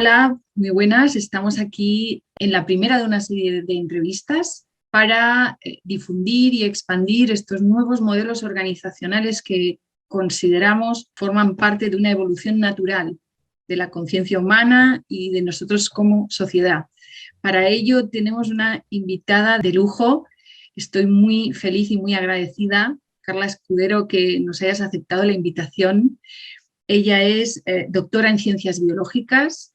Hola, muy buenas. Estamos aquí en la primera de una serie de entrevistas para difundir y expandir estos nuevos modelos organizacionales que consideramos forman parte de una evolución natural de la conciencia humana y de nosotros como sociedad. Para ello tenemos una invitada de lujo. Estoy muy feliz y muy agradecida, Carla Escudero, que nos hayas aceptado la invitación. Ella es doctora en Ciencias Biológicas,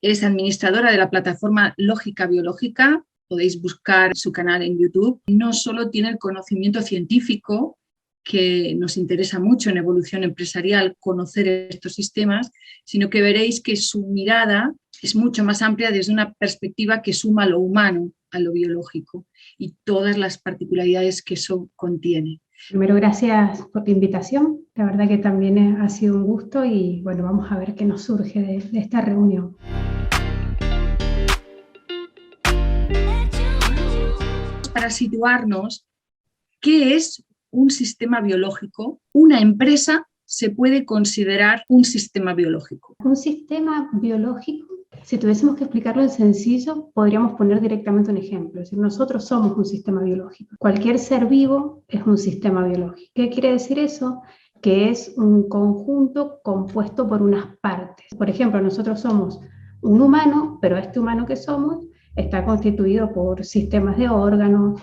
es administradora de la plataforma Lógica Biológica, podéis buscar su canal en YouTube. No solo tiene el conocimiento científico, que nos interesa mucho en evolución empresarial conocer estos sistemas, sino que veréis que su mirada es mucho más amplia desde una perspectiva que suma lo humano a lo biológico y todas las particularidades que eso contiene. Primero, gracias por la invitación. La verdad que también ha sido un gusto y bueno, vamos a ver qué nos surge de esta reunión. Para situarnos, ¿qué es un sistema biológico? Una empresa se puede considerar un sistema biológico. Un sistema biológico, si tuviésemos que explicarlo en sencillo, podríamos poner directamente un ejemplo. Es decir, nosotros somos un sistema biológico. Cualquier ser vivo es un sistema biológico. ¿Qué quiere decir eso? Que es un conjunto compuesto por unas partes. Por ejemplo, nosotros somos un humano, pero este humano que somos está constituido por sistemas de órganos,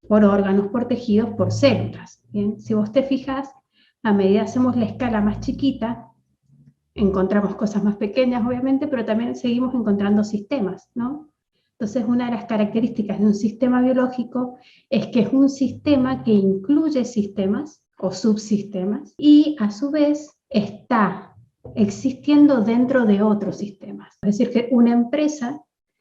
por tejidos, por células. ¿Bien? Si vos te fijas, a medida que hacemos la escala más chiquita, encontramos cosas más pequeñas, obviamente, pero también seguimos encontrando sistemas, ¿no? Entonces, una de las características de un sistema biológico es que es un sistema que incluye sistemas o subsistemas y, a su vez, está existiendo dentro de otros sistemas. Es decir, que una empresa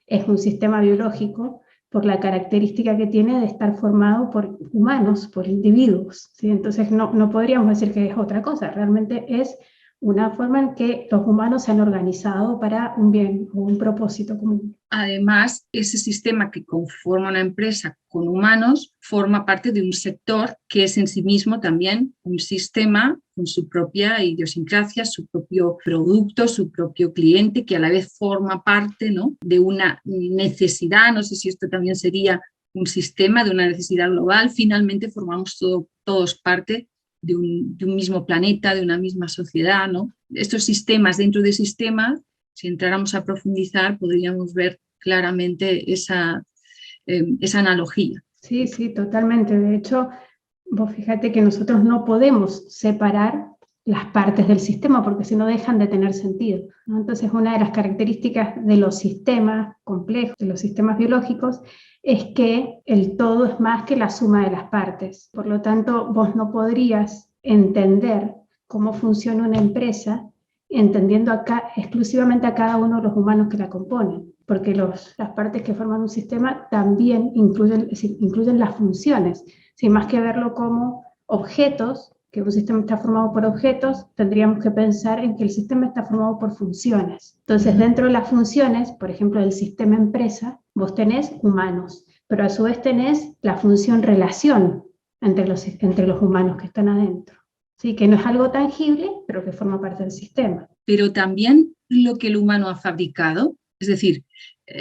es un sistema biológico por la característica que tiene de estar formado por humanos, por individuos, ¿sí? Entonces no podríamos decir que es otra cosa, realmente es una forma en que los humanos se han organizado para un bien o un propósito común. Además, ese sistema que conforma una empresa con humanos forma parte de un sector que es en sí mismo también un sistema con su propia idiosincrasia, su propio producto, su propio cliente, que a la vez forma parte, ¿no?, de una necesidad. No sé si esto también sería un sistema de una necesidad global. Finalmente formamos todos parte de un mismo planeta, de una misma sociedad, ¿no? Estos sistemas dentro de sistemas, si entráramos a profundizar, podríamos ver claramente esa analogía. Sí, sí, totalmente. De hecho, vos fíjate que nosotros no podemos separar las partes del sistema porque si no dejan de tener sentido, ¿no? Entonces, una de las características de los sistemas complejos, de los sistemas biológicos, es que el todo es más que la suma de las partes. Por lo tanto, vos no podrías entender cómo funciona una empresa entendiendo exclusivamente a cada uno de los humanos que la componen, porque las partes que forman un sistema también incluyen las funciones. Sin más que verlo como objetos, que un sistema está formado por objetos, tendríamos que pensar en que el sistema está formado por funciones. Entonces, dentro de las funciones, por ejemplo, del sistema empresa, vos tenés humanos, pero a su vez tenés la función relación entre los humanos que están adentro. Sí, que no es algo tangible, pero que forma parte del sistema. Pero también lo que el humano ha fabricado, es decir,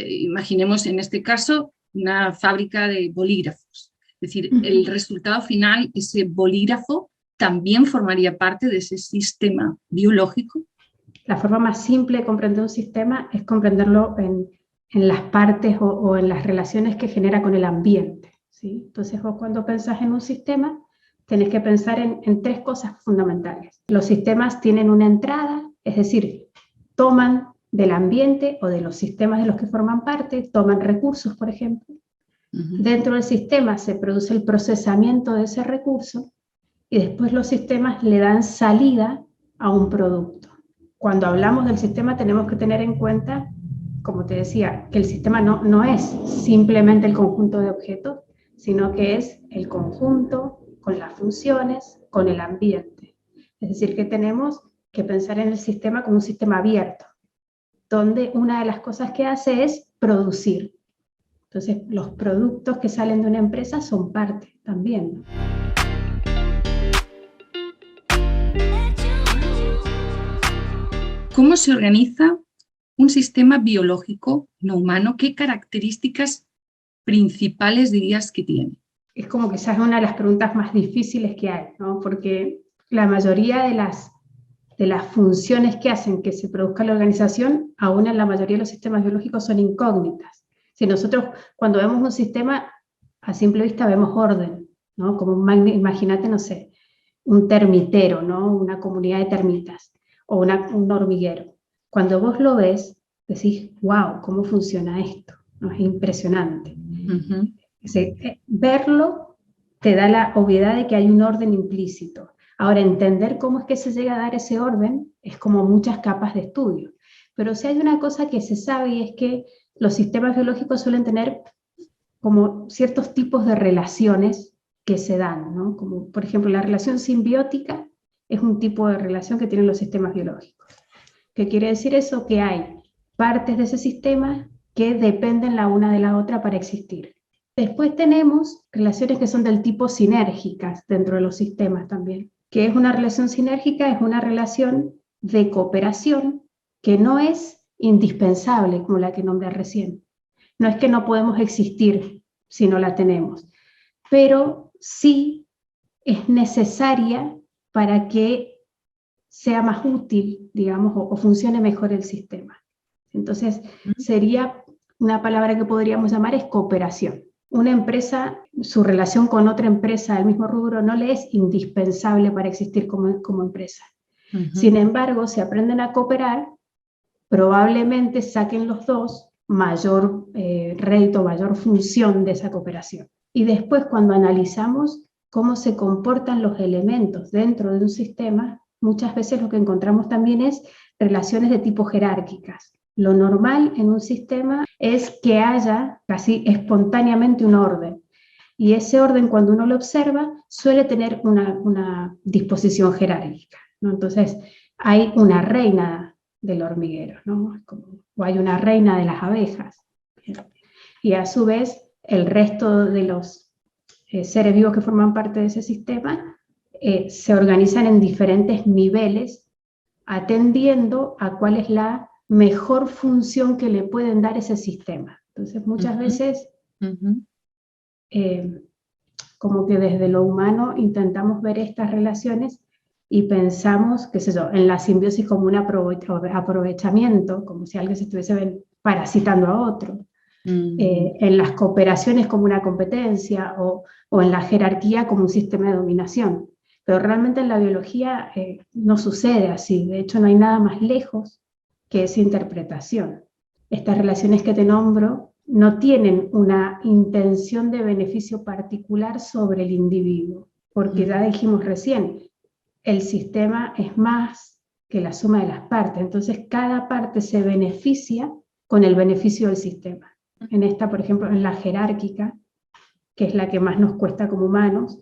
imaginemos en este caso una fábrica de bolígrafos. Es decir, el resultado final, ese bolígrafo, también formaría parte de ese sistema biológico. La forma más simple de comprender un sistema es comprenderlo en las partes o en las relaciones que genera con el ambiente, ¿sí? Entonces vos cuando pensás en un sistema, tenés que pensar en tres cosas fundamentales. Los sistemas tienen una entrada, es decir, toman del ambiente o de los sistemas de los que forman parte, toman recursos, por ejemplo. Dentro del sistema se produce el procesamiento de ese recurso y después los sistemas le dan salida a un producto. Cuando hablamos del sistema tenemos que tener en cuenta, como te decía, que el sistema no es simplemente el conjunto de objetos, sino que es el conjunto con las funciones, con el ambiente. Es decir, que tenemos que pensar en el sistema como un sistema abierto, donde una de las cosas que hace es producir. Entonces, los productos que salen de una empresa son parte también, ¿no? ¿Cómo se organiza un sistema biológico no humano, ¿qué características principales dirías que tiene? Es como quizás una de las preguntas más difíciles que hay, ¿no? Porque la mayoría de las funciones que hacen que se produzca la organización, aún en la mayoría de los sistemas biológicos, son incógnitas. Si nosotros cuando vemos un sistema, a simple vista vemos orden, ¿no? Como imagínate, no sé, un termitero, ¿no? Una comunidad de termitas, o un hormiguero. Cuando vos lo ves, decís, wow, ¿cómo funciona esto? ¿No? Es impresionante. Uh-huh. Verlo te da la obviedad de que hay un orden implícito. Ahora, entender cómo es que se llega a dar ese orden es como muchas capas de estudio. Pero si hay una cosa que se sabe y es que los sistemas biológicos suelen tener como ciertos tipos de relaciones que se dan, ¿no? Como por ejemplo la relación simbiótica es un tipo de relación que tienen los sistemas biológicos. ¿Qué quiere decir eso? Que hay partes de ese sistema que dependen la una de la otra para existir. Después tenemos relaciones que son del tipo sinérgicas dentro de los sistemas también. ¿Qué es una relación sinérgica? Es una relación de cooperación que no es indispensable, como la que nombré recién. No es que no podemos existir si no la tenemos, pero sí es necesaria para que sea más útil, digamos, o funcione mejor el sistema. Entonces, sería una palabra que podríamos llamar es cooperación. Una empresa, su relación con otra empresa del mismo rubro no le es indispensable para existir como empresa. Uh-huh. Sin embargo, si aprenden a cooperar, probablemente saquen los dos mayor rédito, mayor función de esa cooperación. Y después, cuando analizamos cómo se comportan los elementos dentro de un sistema, muchas veces lo que encontramos también es relaciones de tipo jerárquicas. Lo normal en un sistema es que haya casi espontáneamente un orden. Y ese orden, cuando uno lo observa, suele tener una disposición jerárquica, ¿no? Entonces, hay una reina del hormiguero, ¿no? O hay una reina de las abejas. Y a su vez, el resto de los seres vivos que forman parte de ese sistema se organizan en diferentes niveles, atendiendo a cuál es la mejor función que le pueden dar ese sistema. Entonces, muchas veces, como que desde lo humano intentamos ver estas relaciones y pensamos, qué sé yo, en la simbiosis como un aprovechamiento, como si alguien se estuviese parasitando a otro, en las cooperaciones como una competencia o en la jerarquía como un sistema de dominación. Pero realmente en la biología no sucede así, de hecho no hay nada más lejos que esa interpretación. Estas relaciones que te nombro no tienen una intención de beneficio particular sobre el individuo, porque ya dijimos recién, el sistema es más que la suma de las partes, entonces cada parte se beneficia con el beneficio del sistema. En esta, por ejemplo, en la jerárquica, que es la que más nos cuesta como humanos,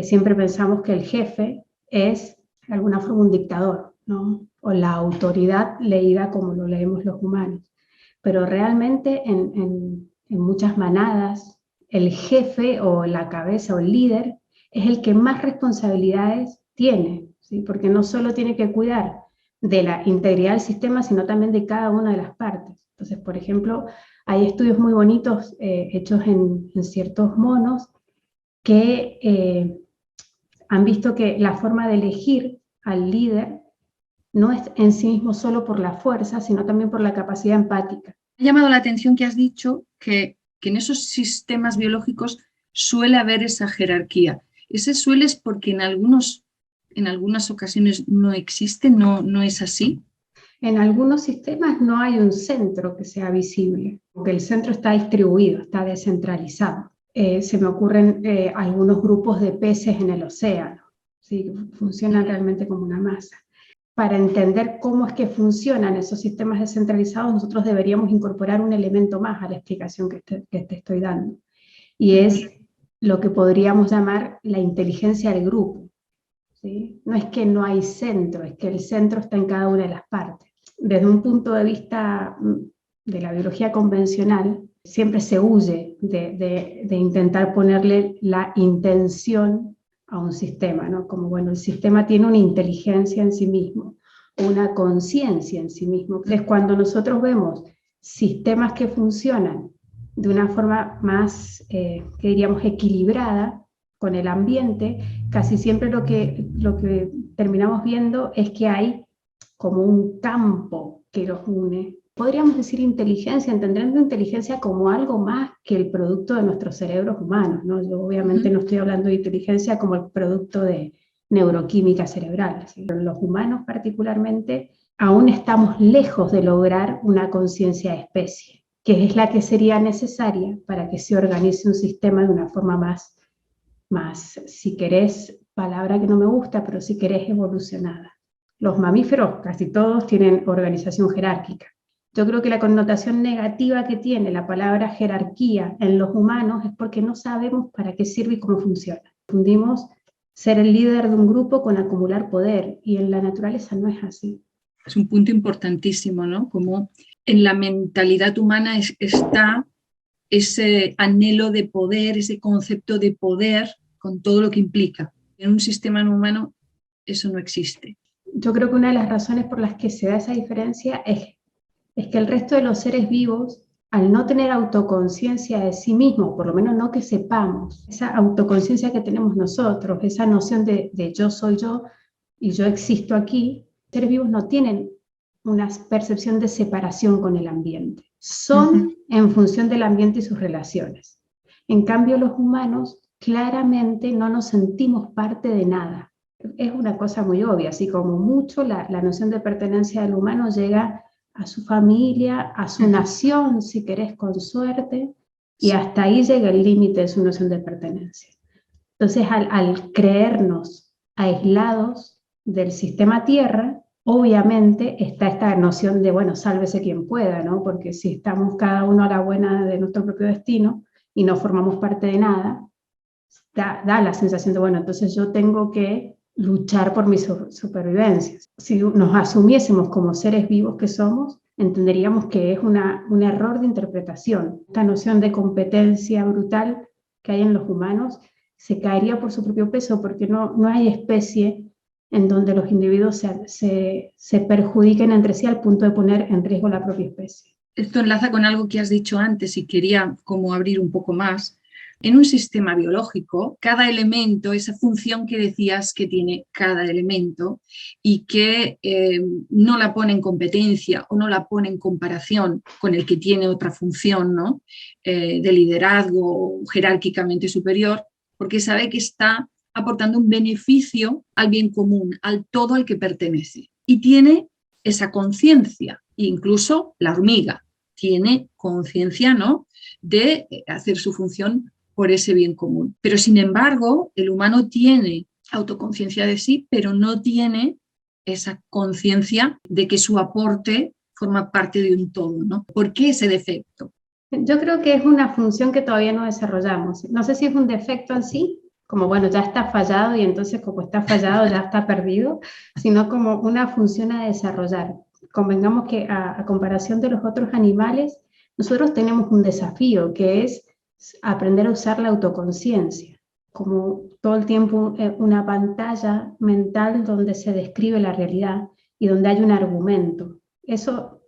siempre pensamos que el jefe es de alguna forma un dictador, ¿no? O la autoridad leída como lo leemos los humanos. Pero realmente en muchas manadas, el jefe o la cabeza o el líder es el que más responsabilidades tiene, ¿sí? Porque no solo tiene que cuidar de la integridad del sistema, sino también de cada una de las partes. Entonces, por ejemplo, hay estudios muy bonitos hechos en ciertos monos que han visto que la forma de elegir al líder no es en sí mismo solo por la fuerza, sino también por la capacidad empática. Me ha llamado la atención que has dicho que en esos sistemas biológicos suele haber esa jerarquía. Ese suele es porque en algunas ocasiones no existe, no es así. En algunos sistemas no hay un centro que sea visible, porque el centro está distribuido, está descentralizado. Se me ocurren algunos grupos de peces en el océano, ¿sí? Funcionan realmente como una masa. Para entender cómo es que funcionan esos sistemas descentralizados, nosotros deberíamos incorporar un elemento más a la explicación que te estoy dando, y es lo que podríamos llamar la inteligencia del grupo, ¿sí? No es que no hay centro, es que el centro está en cada una de las partes. Desde un punto de vista de la biología convencional, siempre se huye de intentar ponerle la intención a un sistema, ¿no? Como, bueno, el sistema tiene una inteligencia en sí mismo, una conciencia en sí mismo. Entonces, cuando nosotros vemos sistemas que funcionan de una forma más, que diríamos, equilibrada con el ambiente, casi siempre lo que terminamos viendo es que hay como un campo que los une. Podríamos decir inteligencia, entendiendo inteligencia como algo más que el producto de nuestros cerebros humanos, ¿no? Yo obviamente no estoy hablando de inteligencia como el producto de neuroquímica cerebral, ¿sí? Pero los humanos particularmente aún estamos lejos de lograr una conciencia de especie, que es la que sería necesaria para que se organice un sistema de una forma más, si querés, palabra que no me gusta, pero si querés, evolucionada. Los mamíferos, casi todos, tienen organización jerárquica. Yo creo que la connotación negativa que tiene la palabra jerarquía en los humanos es porque no sabemos para qué sirve y cómo funciona. Confundimos ser el líder de un grupo con acumular poder, y en la naturaleza no es así. Es un punto importantísimo, ¿no? Como en la mentalidad humana está ese anhelo de poder, ese concepto de poder con todo lo que implica. En un sistema humano eso no existe. Yo creo que una de las razones por las que se da esa diferencia es que el resto de los seres vivos, al no tener autoconciencia de sí mismos, por lo menos no que sepamos, esa autoconciencia que tenemos nosotros, esa noción de yo soy yo y yo existo aquí, seres vivos no tienen una percepción de separación con el ambiente. Son en función del ambiente y sus relaciones. En cambio, los humanos claramente no nos sentimos parte de nada. Es una cosa muy obvia, así como mucho la noción de pertenencia del humano llega a su familia, a su nación, si querés, con suerte, y hasta ahí llega el límite de su noción de pertenencia. Entonces, al creernos aislados del sistema Tierra, obviamente está esta noción de, bueno, sálvese quien pueda, ¿no? Porque si estamos cada uno a la buena de nuestro propio destino y no formamos parte de nada, da la sensación de, bueno, entonces yo tengo que luchar por mi supervivencia. Si nos asumiésemos como seres vivos que somos, entenderíamos que es un error de interpretación. Esta noción de competencia brutal que hay en los humanos se caería por su propio peso, porque no hay especie en donde los individuos se perjudiquen entre sí al punto de poner en riesgo la propia especie. Esto enlaza con algo que has dicho antes y quería como abrir un poco más. En un sistema biológico, cada elemento, esa función que decías que tiene cada elemento y que no la pone en competencia o no la pone en comparación con el que tiene otra función, ¿no? De liderazgo jerárquicamente superior, porque sabe que está aportando un beneficio al bien común, al todo al que pertenece. Y tiene esa conciencia, incluso la hormiga tiene conciencia, ¿no?, de hacer su función por ese bien común. Pero sin embargo, el humano tiene autoconciencia de sí, pero no tiene esa conciencia de que su aporte forma parte de un todo, ¿no? ¿Por qué ese defecto? Yo creo que es una función que todavía no desarrollamos. No sé si es un defecto en sí, como bueno, ya está fallado y entonces como está fallado ya está perdido, sino como una función a desarrollar. Convengamos que a comparación de los otros animales, nosotros tenemos un desafío que es aprender a usar la autoconciencia, como todo el tiempo una pantalla mental donde se describe la realidad y donde hay un argumento. Eso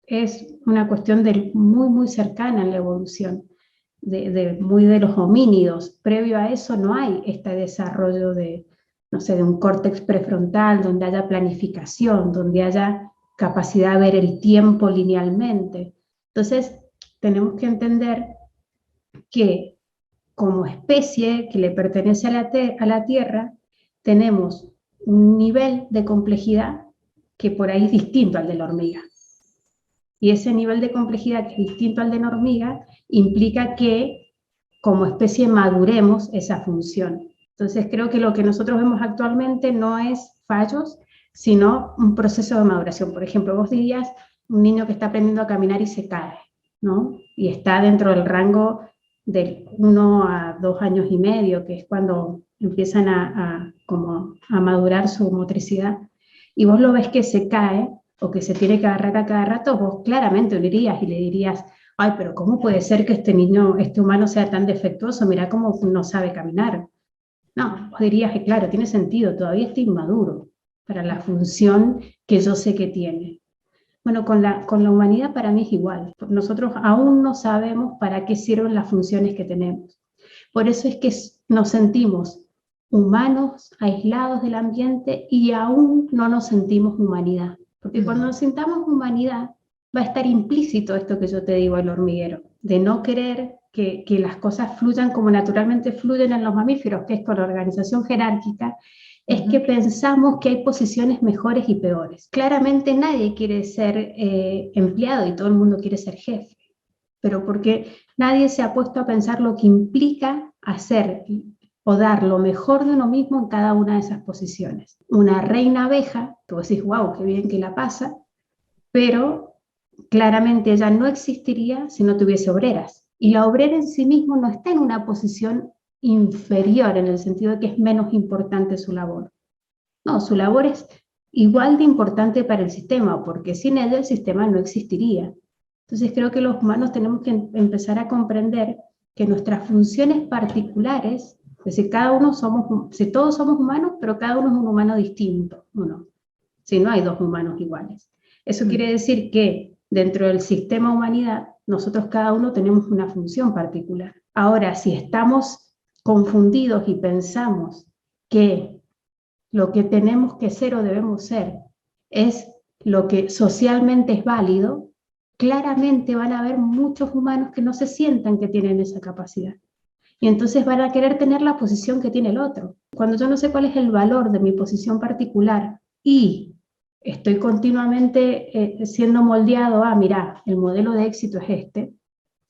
es una cuestión muy cercana en la evolución, muy de los homínidos. Previo a eso no hay este desarrollo de un córtex prefrontal, donde haya planificación, donde haya capacidad de ver el tiempo linealmente. Entonces, tenemos que entender que como especie que le pertenece a la Tierra, tenemos un nivel de complejidad que por ahí es distinto al de la hormiga. Y ese nivel de complejidad que es distinto al de la hormiga implica que como especie maduremos esa función. Entonces creo que lo que nosotros vemos actualmente no es fallos, sino un proceso de maduración. Por ejemplo, vos dirías un niño que está aprendiendo a caminar y se cae, ¿no? Y está dentro del rango de 1 a 2 años y medio, que es cuando empiezan como a madurar su motricidad. Y vos lo ves que se cae o que se tiene que agarrar a cada rato, vos claramente lo irías y le dirías, ay, pero ¿cómo puede ser que este niño, este humano sea tan defectuoso? Mirá cómo no sabe caminar. No, vos dirías que claro, tiene sentido, todavía está inmaduro. para la función que yo sé que tiene. Bueno, con la humanidad para mí es igual. Nosotros aún no sabemos para qué sirven las funciones que tenemos. Por eso es que nos sentimos humanos, aislados del ambiente y aún no nos sentimos humanidad. Porque cuando nos sintamos humanidad va a estar implícito esto que yo te digo, el hormiguero, de no querer que las cosas fluyan como naturalmente fluyen en los mamíferos, que es con la organización jerárquica, es que pensamos que hay posiciones mejores y peores. Claramente nadie quiere ser empleado y todo el mundo quiere ser jefe, pero porque nadie se ha puesto a pensar lo que implica hacer o dar lo mejor de uno mismo en cada una de esas posiciones. Una reina abeja, tú decís, wow, qué bien que la pasa, pero claramente ella no existiría si no tuviese obreras. Y la obrera en sí mismo no está en una posición inferior en el sentido de que es menos importante su labor. No, su labor es igual de importante para el sistema, porque sin ella el sistema no existiría. Entonces creo que los humanos tenemos que empezar a comprender que nuestras funciones particulares, es decir, si todos somos humanos, pero cada uno es un humano distinto, uno. Si no hay dos humanos iguales. Eso quiere decir que dentro del sistema humanidad, nosotros cada uno tenemos una función particular. Ahora, si estamos confundidos y pensamos que lo que tenemos que ser o debemos ser es lo que socialmente es válido, claramente van a haber muchos humanos que no se sientan que tienen esa capacidad. Y entonces van a querer tener la posición que tiene el otro. Cuando yo no sé cuál es el valor de mi posición particular y estoy continuamente siendo moldeado a, mira, el modelo de éxito es este,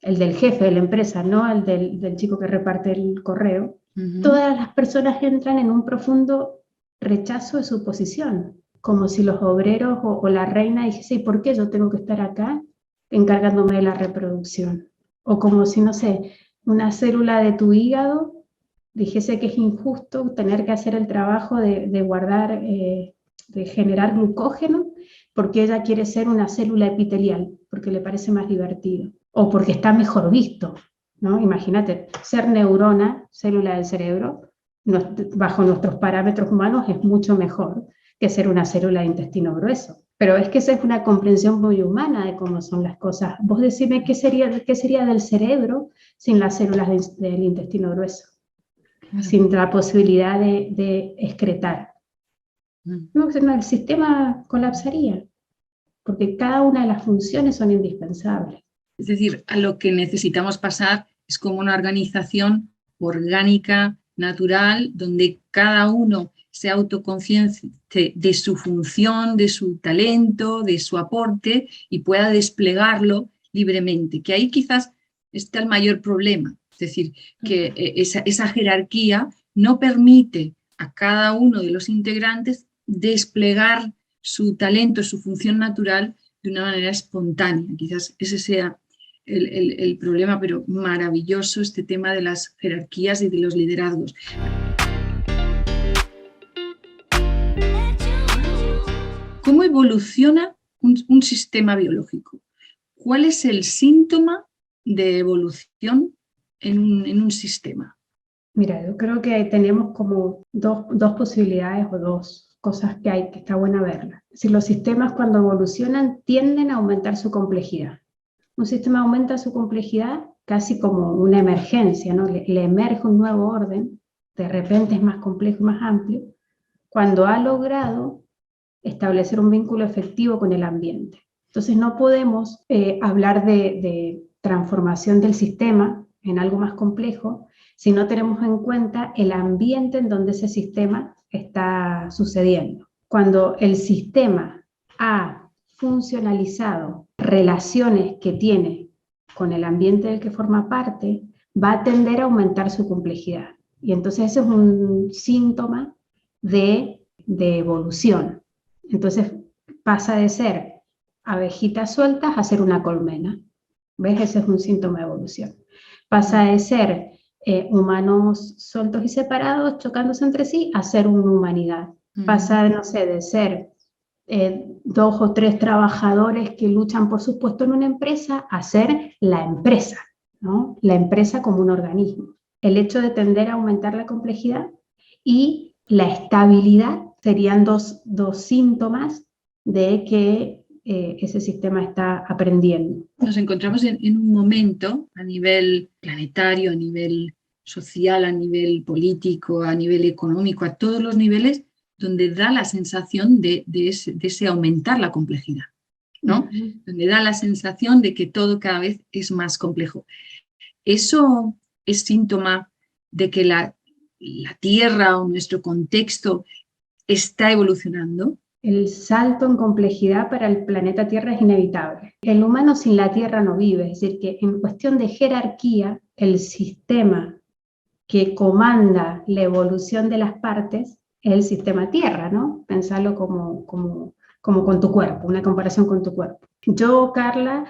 el del jefe de la empresa, no el del chico que reparte el correo, todas las personas entran en un profundo rechazo de su posición, como si los obreros o la reina dijese, ¿y por qué yo tengo que estar acá encargándome de la reproducción? O como si, no sé, una célula de tu hígado dijese que es injusto tener que hacer el trabajo de guardar, de generar glucógeno, porque ella quiere ser una célula epitelial, porque le parece más divertido, o porque está mejor visto, ¿no? Imagínate, ser neurona, célula del cerebro, bajo nuestros parámetros humanos es mucho mejor que ser una célula de intestino grueso. Pero es que esa es una comprensión muy humana de cómo son las cosas. Vos decime qué sería del cerebro sin las células del intestino grueso, sin la posibilidad de excretar. No, el sistema colapsaría, porque cada una de las funciones son indispensables. Es decir, a lo que necesitamos pasar es como una organización orgánica, natural, donde cada uno sea autoconsciente de su función, de su talento, de su aporte y pueda desplegarlo libremente. Que ahí quizás está el mayor problema. Es decir, que esa jerarquía no permite a cada uno de los integrantes desplegar su talento, su función natural de una manera espontánea. Quizás ese sea el problema, pero maravilloso este tema de las jerarquías y de los liderazgos. ¿Cómo evoluciona un sistema biológico? ¿Cuál es el síntoma de evolución en un sistema? Mira, yo creo que tenemos como dos posibilidades o dos cosas que está buena verlas. Si los sistemas cuando evolucionan tienden a aumentar su complejidad. Un sistema aumenta su complejidad casi como una emergencia, ¿no? Le emerge un nuevo orden, de repente es más complejo y más amplio, cuando ha logrado establecer un vínculo efectivo con el ambiente. Entonces no podemos hablar de transformación del sistema en algo más complejo si no tenemos en cuenta el ambiente en donde ese sistema está sucediendo. Cuando el sistema ha funcionalizado relaciones que tiene con el ambiente del que forma parte, va a tender a aumentar su complejidad. Y entonces eso es un síntoma de evolución. Entonces pasa de ser abejitas sueltas a ser una colmena. ¿Ves? Ese es un síntoma de evolución. Pasa de ser humanos sueltos y separados, chocándose entre sí, a ser una humanidad. Pasa, no sé, de ser 2 o 3 trabajadores que luchan por sus puestos en una empresa a ser la empresa, ¿no? La empresa como un organismo. El hecho de tender a aumentar la complejidad y la estabilidad serían dos síntomas de que ese sistema está aprendiendo. Nos encontramos en un momento a nivel planetario, a nivel social, a nivel político, a nivel económico, a todos los niveles, donde da la sensación de ese aumentar la complejidad, ¿no? Donde da la sensación de que todo cada vez es más complejo. Eso es síntoma de que la Tierra o nuestro contexto está evolucionando. El salto en complejidad para el planeta Tierra es inevitable. El humano sin la Tierra no vive, es decir, que en cuestión de jerarquía, el sistema que comanda la evolución de las partes es el sistema Tierra, ¿no? Pensarlo como con tu cuerpo, una comparación con tu cuerpo. Yo, Carla,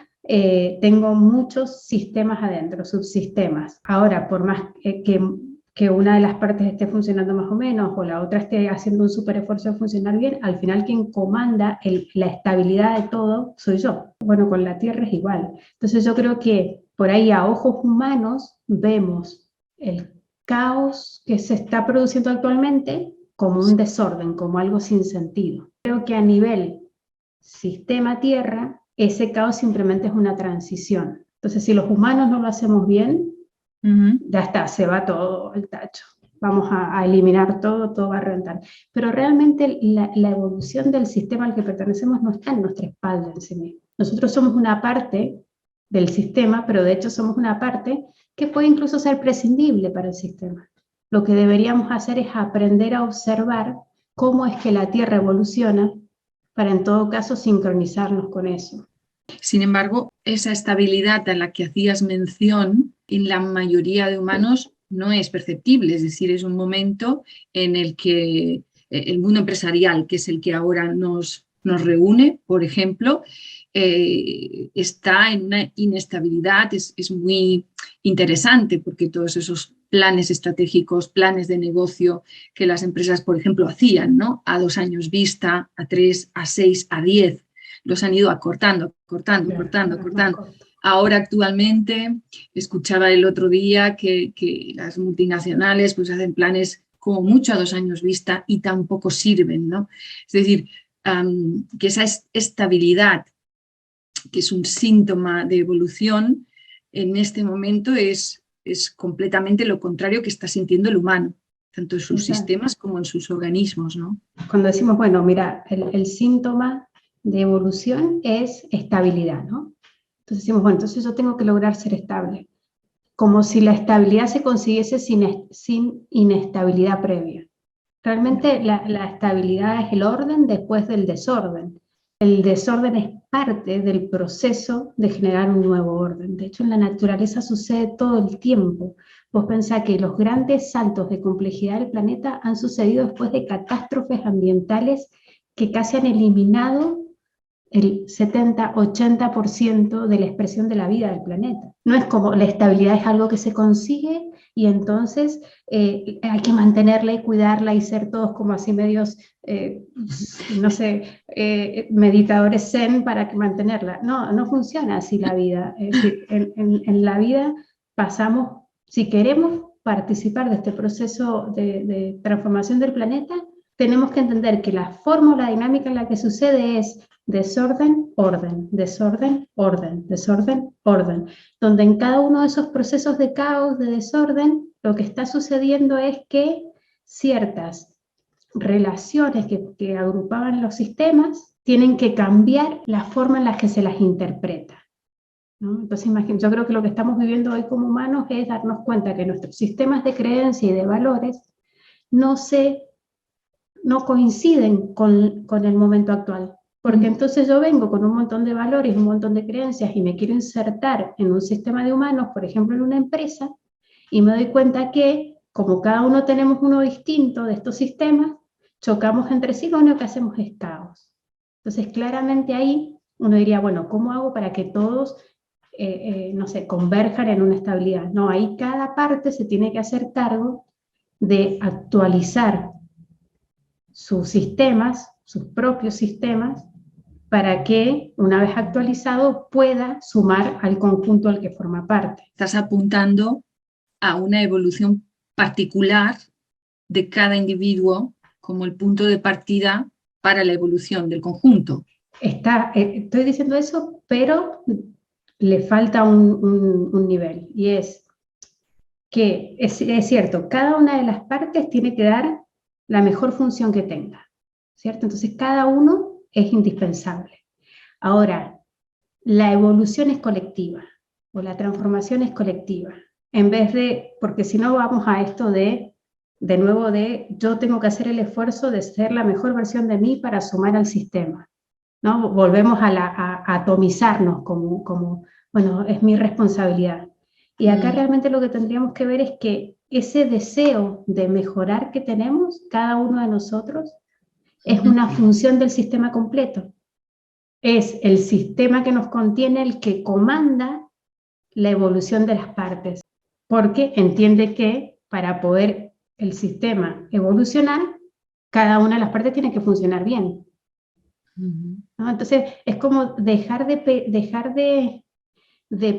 tengo muchos sistemas adentro, subsistemas. Ahora, por más que una de las partes esté funcionando más o menos o la otra esté haciendo un súper esfuerzo de funcionar bien, al final quien comanda la estabilidad de todo soy yo. Bueno, con la Tierra es igual. Entonces yo creo que por ahí a ojos humanos vemos el caos que se está produciendo actualmente como un desorden, como algo sin sentido. Creo que a nivel sistema Tierra, ese caos simplemente es una transición. Entonces, si los humanos no lo hacemos bien, ya está, se va todo el tacho. Vamos a eliminar todo, todo va a reventar. Pero realmente la evolución del sistema al que pertenecemos no está en nuestra espalda en sí mismo. Nosotros somos una parte del sistema, pero de hecho somos una parte que puede incluso ser prescindible para el sistema. Lo que deberíamos hacer es aprender a observar cómo es que la Tierra evoluciona para en todo caso sincronizarnos con eso. Sin embargo, esa estabilidad a la que hacías mención en la mayoría de humanos no es perceptible, es decir, es un momento en el que el mundo empresarial, que es el que ahora nos reúne, por ejemplo, está en una inestabilidad, es muy interesante porque todos esos planes estratégicos, planes de negocio que las empresas, por ejemplo, hacían, ¿no? A 2 años vista, a 3, a 6, a 10, los han ido acortando. Ahora actualmente, escuchaba el otro día que las multinacionales pues hacen planes como mucho a 2 años vista y tampoco sirven, ¿no? Es decir, que esa estabilidad, que es un síntoma de evolución, en este momento es completamente lo contrario que está sintiendo el humano, tanto en sus sistemas como en sus organismos, ¿no? Cuando decimos, bueno, mira, el síntoma de evolución es estabilidad, ¿no? Entonces decimos, bueno, entonces yo tengo que lograr ser estable, como si la estabilidad se consiguiese sin inestabilidad previa. Realmente la estabilidad es el orden después del desorden. El desorden es parte del proceso de generar un nuevo orden. De hecho, en la naturaleza sucede todo el tiempo. Vos pensás que los grandes saltos de complejidad del planeta han sucedido después de catástrofes ambientales que casi han eliminado el 70-80% de la expresión de la vida del planeta. No es como la estabilidad es algo que se consigue y entonces hay que mantenerla y cuidarla y ser todos como así medios, no sé, meditadores zen para que mantenerla. No, no funciona así la vida. Es decir, en la vida pasamos, si queremos participar de este proceso de transformación del planeta, tenemos que entender que la fórmula dinámica en la que sucede es desorden, orden, desorden, orden, desorden, orden, donde en cada uno de esos procesos de caos, de desorden, lo que está sucediendo es que ciertas relaciones que agrupaban los sistemas tienen que cambiar la forma en la que se las interpreta, ¿no? Entonces, yo creo que lo que estamos viviendo hoy como humanos es darnos cuenta que nuestros sistemas de creencia y de valores no coinciden con el momento actual. Porque entonces yo vengo con un montón de valores, un montón de creencias y me quiero insertar en un sistema de humanos, por ejemplo en una empresa, y me doy cuenta que como cada uno tenemos uno distinto de estos sistemas, chocamos entre sí, lo único que hacemos es caos. Entonces claramente ahí uno diría, bueno, ¿cómo hago para que todos, no sé, converjan en una estabilidad? No, ahí cada parte se tiene que hacer cargo de actualizar sus sistemas, sus propios sistemas, para que, una vez actualizado, pueda sumar al conjunto al que forma parte. Estás apuntando a una evolución particular de cada individuo como el punto de partida para la evolución del conjunto. Estoy diciendo eso, pero le falta un nivel, y es que es cierto, cada una de las partes tiene que dar la mejor función que tenga, ¿cierto? Entonces cada uno es indispensable. Ahora, la evolución es colectiva, o la transformación es colectiva, en vez de, porque si no vamos a esto de nuevo yo tengo que hacer el esfuerzo de ser la mejor versión de mí para sumar al sistema, ¿no? Volvemos a atomizarnos como, bueno, es mi responsabilidad. Y acá realmente lo que tendríamos que ver es que ese deseo de mejorar que tenemos, cada uno de nosotros, es una función del sistema completo. Es el sistema que nos contiene el que comanda la evolución de las partes, porque entiende que para poder el sistema evolucionar, cada una de las partes tiene que funcionar bien. ¿No? Entonces es como dejar de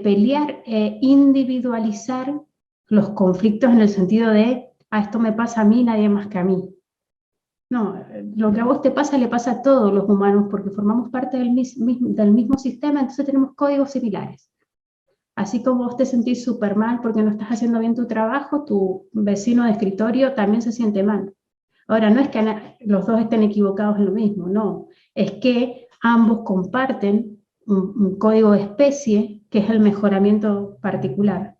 pelear e individualizar los conflictos en el sentido de, esto me pasa a mí, nadie más que a mí. No, lo que a vos te pasa le pasa a todos los humanos porque formamos parte del mismo sistema, entonces tenemos códigos similares. Así como vos te sentís súper mal porque no estás haciendo bien tu trabajo, tu vecino de escritorio también se siente mal. Ahora, no es que los dos estén equivocados en lo mismo, no. Es que ambos comparten un código de especie que es el mejoramiento particular.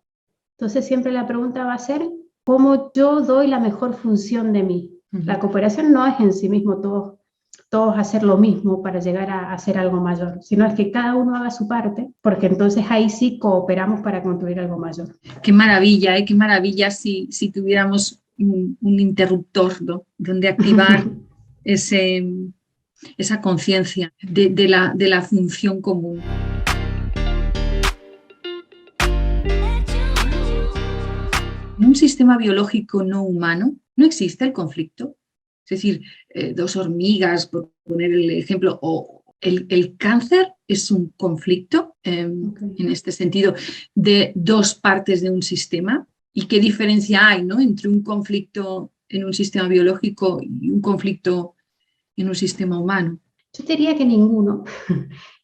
Entonces siempre la pregunta va a ser, ¿cómo yo doy la mejor función de mí? La cooperación no es en sí mismo todos hacer lo mismo para llegar a hacer algo mayor, sino es que cada uno haga su parte, porque entonces ahí sí cooperamos para construir algo mayor. Qué maravilla, qué maravilla si tuviéramos un interruptor, ¿no? Donde activar esa conciencia de la función común. En un sistema biológico no humano no existe el conflicto. Es decir, dos hormigas, por poner el ejemplo, o el cáncer es un conflicto en este sentido de dos partes de un sistema. ¿Y qué diferencia hay, ¿no?, entre un conflicto en un sistema biológico y un conflicto en un sistema humano? Yo diría que ninguno.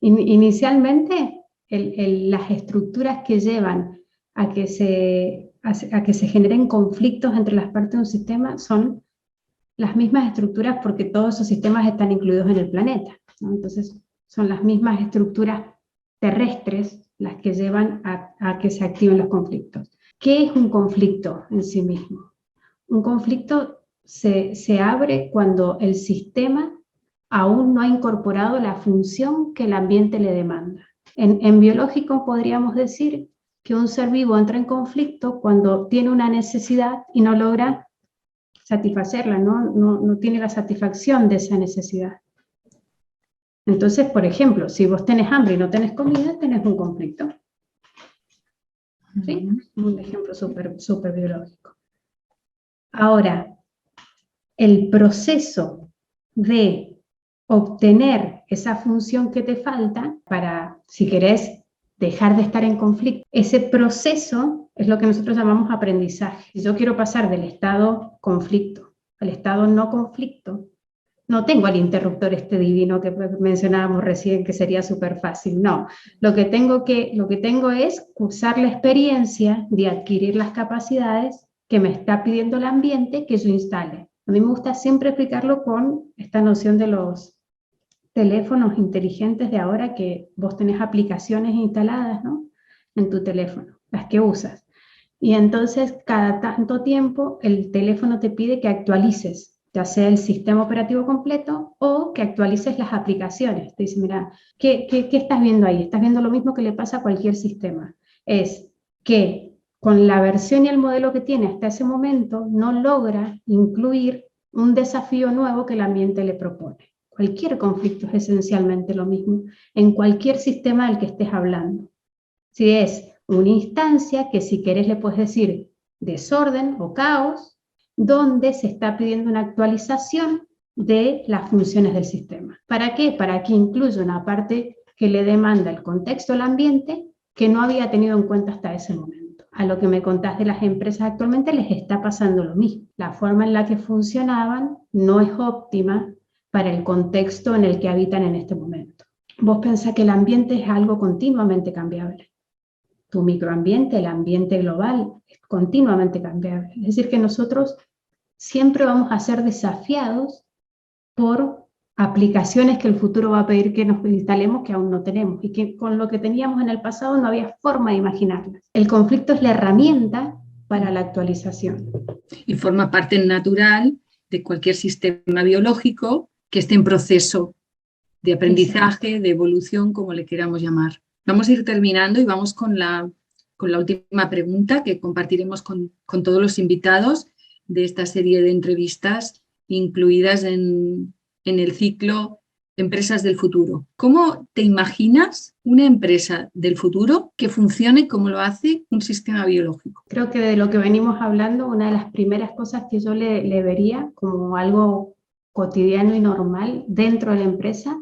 Inicialmente, las estructuras que llevan a que se generen conflictos entre las partes de un sistema son las mismas estructuras porque todos esos sistemas están incluidos en el planeta, ¿no? Entonces, son las mismas estructuras terrestres las que llevan a que se activen los conflictos. ¿Qué es un conflicto en sí mismo? Un conflicto se abre cuando el sistema aún no ha incorporado la función que el ambiente le demanda. En biológico podríamos decir que un ser vivo entra en conflicto cuando tiene una necesidad y no logra satisfacerla, no tiene la satisfacción de esa necesidad. Entonces, por ejemplo, si vos tenés hambre y no tenés comida, tenés un conflicto. ¿Sí? Un ejemplo súper biológico. Ahora, el proceso de obtener esa función que te falta para, si querés, dejar de estar en conflicto, ese proceso es lo que nosotros llamamos aprendizaje. Si yo quiero pasar del estado conflicto al estado no conflicto, no tengo el interruptor divino que mencionábamos recién, que sería súper fácil, no. Lo que tengo es usar la experiencia de adquirir las capacidades que me está pidiendo el ambiente que yo instale. A mí me gusta siempre explicarlo con esta noción de los teléfonos inteligentes de ahora, que vos tenés aplicaciones instaladas, ¿no?, en tu teléfono, las que usas. Y entonces cada tanto tiempo el teléfono te pide que actualices, ya sea el sistema operativo completo o que actualices las aplicaciones. Te dice, mira, ¿qué estás viendo ahí? Estás viendo lo mismo que le pasa a cualquier sistema. Es que con la versión y el modelo que tiene hasta ese momento no logra incluir un desafío nuevo que el ambiente le propone. Cualquier conflicto es esencialmente lo mismo en cualquier sistema del que estés hablando. Si es una instancia que, si querés, le puedes decir desorden o caos, donde se está pidiendo una actualización de las funciones del sistema. ¿Para qué? Para que incluya una parte que le demanda el contexto al ambiente que no había tenido en cuenta hasta ese momento. a lo que me contás de las empresas actualmente les está pasando lo mismo. La forma en la que funcionaban no es óptima para el contexto en el que habitan en este momento. Vos pensás que el ambiente es algo continuamente cambiable. Tu microambiente, el ambiente global, es continuamente cambiable. Es decir, que nosotros siempre vamos a ser desafiados por aplicaciones que el futuro va a pedir que nos instalemos que aún no tenemos y que con lo que teníamos en el pasado no había forma de imaginarlas. El conflicto es la herramienta para la actualización. Y forma parte natural de cualquier sistema biológico que esté en proceso de aprendizaje, exacto, de evolución, como le queramos llamar. Vamos a ir terminando y vamos con la última pregunta que compartiremos con todos los invitados de esta serie de entrevistas incluidas en el ciclo Empresas del Futuro. ¿Cómo te imaginas una empresa del futuro que funcione como lo hace un sistema biológico? Creo que de lo que venimos hablando, una de las primeras cosas que yo le vería como algo cotidiano y normal dentro de la empresa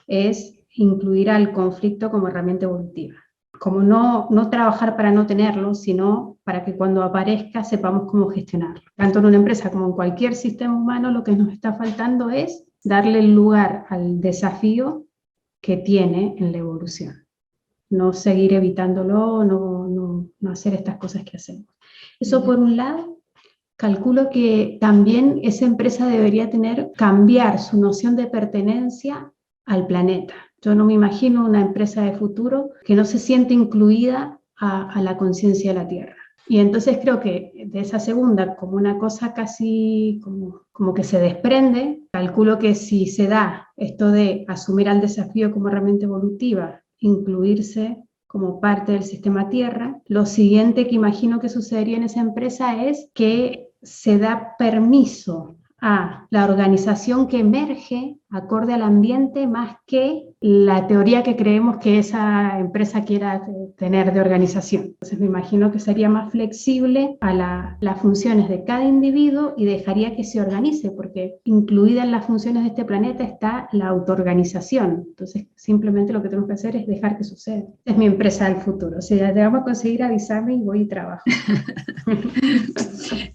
es incluir al conflicto como herramienta evolutiva. Como no trabajar para no tenerlo, sino para que cuando aparezca sepamos cómo gestionarlo. Tanto en una empresa como en cualquier sistema humano, lo que nos está faltando es darle lugar al desafío que tiene en la evolución. No seguir evitándolo, no hacer estas cosas que hacemos. Eso por un lado. Calculo que también esa empresa debería cambiar su noción de pertenencia al planeta. Yo no me imagino una empresa de futuro que no se siente incluida a la conciencia de la Tierra. Y entonces creo que de esa segunda, como una cosa casi como que se desprende, calculo que si se da esto de asumir al desafío como herramienta evolutiva, incluirse como parte del sistema Tierra, lo siguiente que imagino que sucedería en esa empresa es que se da permiso a la organización que emerge acorde al ambiente más que la teoría que creemos que esa empresa quiera tener de organización. Entonces me imagino que sería más flexible a las funciones de cada individuo y dejaría que se organice, porque incluida en las funciones de este planeta está la autoorganización. Entonces simplemente lo que tenemos que hacer es dejar que suceda. Es mi empresa del futuro. Si ya te vamos a conseguir, avisarme y voy y trabajo.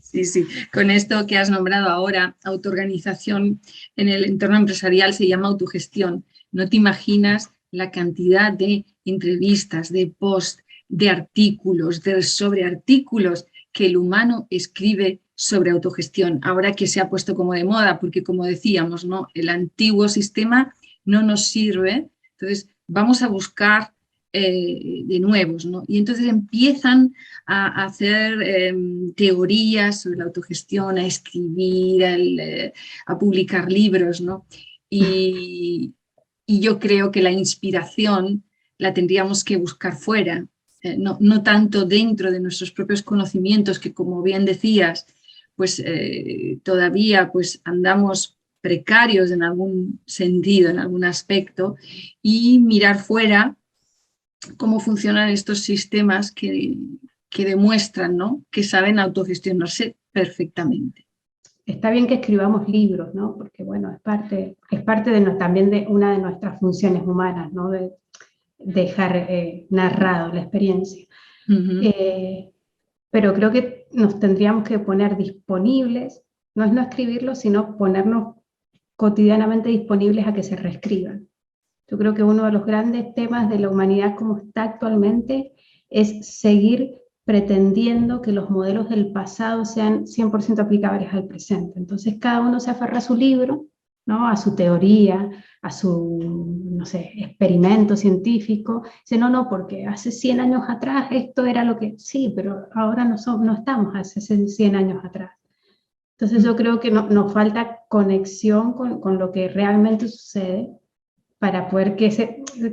Sí, sí. Con esto que has nombrado ahora, autoorganización en el entorno empresarial se llama autogestión. No te imaginas la cantidad de entrevistas, de posts, de artículos, de sobreartículos que el humano escribe sobre autogestión, ahora que se ha puesto como de moda, porque como decíamos, ¿no? El antiguo sistema no nos sirve, entonces vamos a buscar de nuevos, ¿no? Y entonces empiezan a hacer teorías sobre la autogestión, a escribir, a publicar libros, ¿no? Y yo creo que la inspiración la tendríamos que buscar fuera, no tanto dentro de nuestros propios conocimientos, que como bien decías, pues todavía pues andamos precarios en algún sentido, en algún aspecto, y mirar fuera cómo funcionan estos sistemas que demuestran, ¿no?, que saben autogestionarse perfectamente. Está bien que escribamos libros, ¿no? Porque bueno, es parte también de una de nuestras funciones humanas, ¿no? De dejar narrado la experiencia. Pero creo que nos tendríamos que poner disponibles, no es no escribirlo, sino ponernos cotidianamente disponibles a que se reescriban. Yo creo que uno de los grandes temas de la humanidad como está actualmente es seguir pretendiendo que los modelos del pasado sean 100% aplicables al presente. Entonces cada uno se aferra a su libro, ¿no?, a su teoría, a su, no sé, experimento científico. Dice, no, porque hace 100 años atrás esto era lo que... Sí, pero ahora no estamos hace 100 años atrás. Entonces yo creo que nos falta conexión con lo que realmente sucede para poder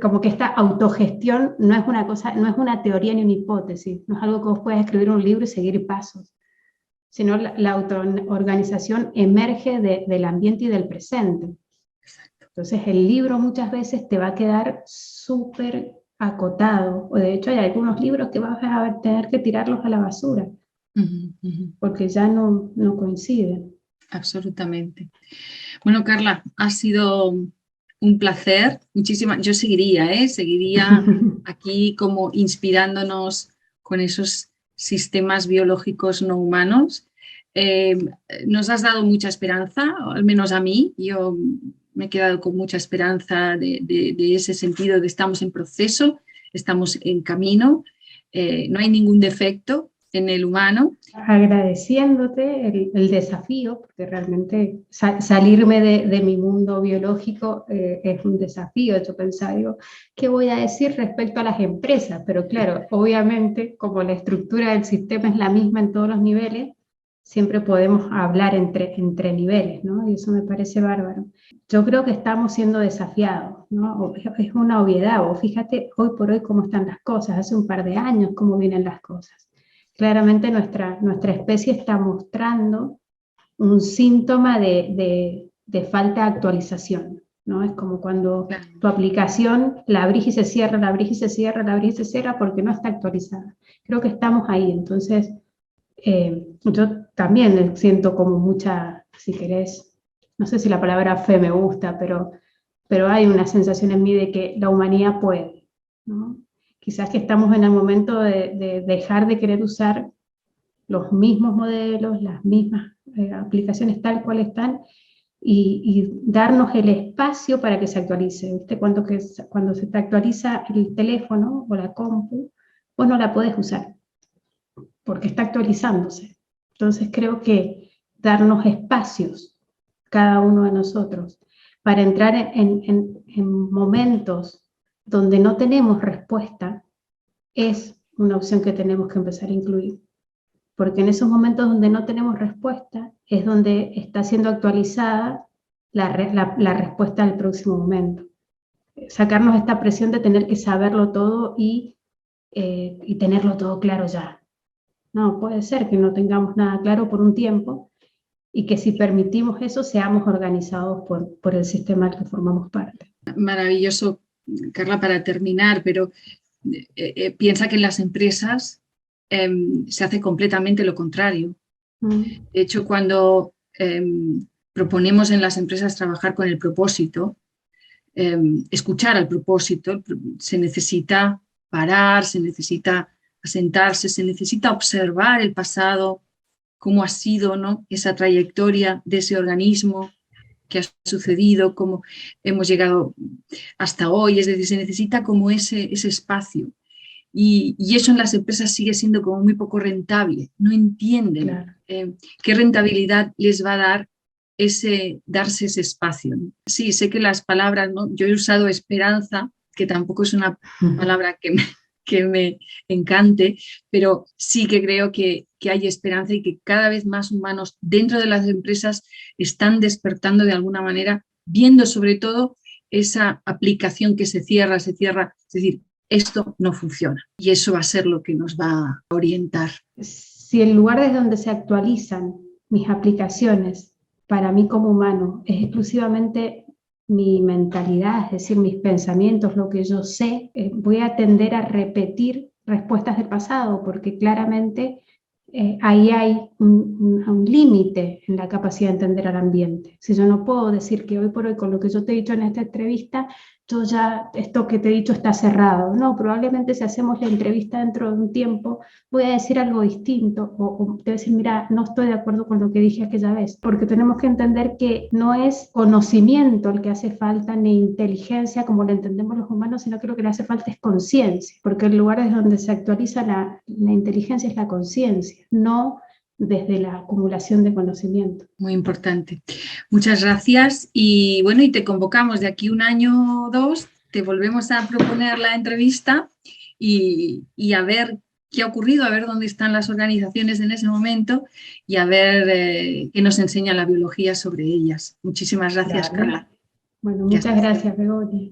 como que esta autogestión no es una cosa, no es una teoría ni una hipótesis, no es algo que vos puedas escribir un libro y seguir pasos, sino la autoorganización emerge del ambiente y del presente. Entonces el libro muchas veces te va a quedar súper acotado, o de hecho hay algunos libros que vas a tener que tirarlos a la basura, porque ya no coinciden. Absolutamente. Bueno, Carla, ha sido un placer, muchísimas. Yo seguiría aquí como inspirándonos con esos sistemas biológicos no humanos. Nos has dado mucha esperanza, al menos a mí. Yo me he quedado con mucha esperanza de ese sentido de estamos en proceso, estamos en camino, no hay ningún defecto en el humano. Agradeciéndote el desafío, porque realmente salirme de mi mundo biológico es un desafío. Yo pensaba, digo, ¿qué voy a decir respecto a las empresas? Pero claro, obviamente, como la estructura del sistema es la misma en todos los niveles, siempre podemos hablar entre niveles, ¿no? Y eso me parece bárbaro. Yo creo que estamos siendo desafiados, ¿no? Es una obviedad, o fíjate hoy por hoy cómo están las cosas, hace un par de años cómo vienen las cosas. Claramente nuestra especie está mostrando un síntoma de falta de actualización, ¿no? Es como cuando tu aplicación la abrís y se cierra, la abrís y se cierra, la abrís y se cierra porque no está actualizada. Creo que estamos ahí, entonces yo también siento como mucha, si querés, no sé si la palabra fe me gusta, pero hay una sensación en mí de que la humanidad puede, ¿no? Quizás que estamos en el momento de dejar de querer usar los mismos modelos, las mismas aplicaciones tal cual están, y darnos el espacio para que se actualice. ¿Viste? Cuando se te actualiza el teléfono o la compu, vos no la podés usar, porque está actualizándose. Entonces creo que darnos espacios, cada uno de nosotros, para entrar en momentos donde no tenemos respuesta, es una opción que tenemos que empezar a incluir. Porque en esos momentos donde no tenemos respuesta, es donde está siendo actualizada la respuesta al próximo momento. Sacarnos esta presión de tener que saberlo todo y tenerlo todo claro ya. No, puede ser que no tengamos nada claro por un tiempo y que si permitimos eso seamos organizados por el sistema al que formamos parte. Maravilloso, Carla, para terminar, pero piensa que en las empresas se hace completamente lo contrario. De hecho, cuando proponemos en las empresas trabajar con el propósito, escuchar al propósito, se necesita parar, se necesita asentarse, se necesita observar el pasado, cómo ha sido, ¿no?, esa trayectoria de ese organismo, qué ha sucedido, cómo hemos llegado hasta hoy. Es decir, se necesita como ese espacio. Y eso en las empresas sigue siendo como muy poco rentable. No entienden Claro. qué rentabilidad les va a dar darse ese espacio, ¿no? Sí, sé que las palabras, ¿no? Yo he usado esperanza, que tampoco es una palabra que me encante, pero sí que creo que hay esperanza y que cada vez más humanos dentro de las empresas están despertando de alguna manera, viendo sobre todo esa aplicación que se cierra, es decir, esto no funciona y eso va a ser lo que nos va a orientar. Si el lugar desde donde se actualizan mis aplicaciones para mí como humano es exclusivamente mi mentalidad, es decir, mis pensamientos, lo que yo sé, voy a tender a repetir respuestas del pasado porque claramente ahí hay un límite en la capacidad de entender al ambiente. Si yo no puedo decir que hoy por hoy con lo que yo te he dicho en esta entrevista, yo ya esto que te he dicho está cerrado. No, probablemente si hacemos la entrevista dentro de un tiempo voy a decir algo distinto o te voy a decir, mira, no estoy de acuerdo con lo que dije aquella vez, porque tenemos que entender que no es conocimiento el que hace falta ni inteligencia como lo entendemos los humanos, sino que lo que le hace falta es conciencia, porque el lugar es donde se actualiza la inteligencia es la conciencia, no desde la acumulación de conocimiento. Muy importante. Muchas gracias y bueno, y te convocamos de aquí un año o dos, te volvemos a proponer la entrevista y a ver qué ha ocurrido, a ver dónde están las organizaciones en ese momento y a ver qué nos enseña la biología sobre ellas. Muchísimas gracias, Claro. Carla. Bueno, muchas gracias, Begoña.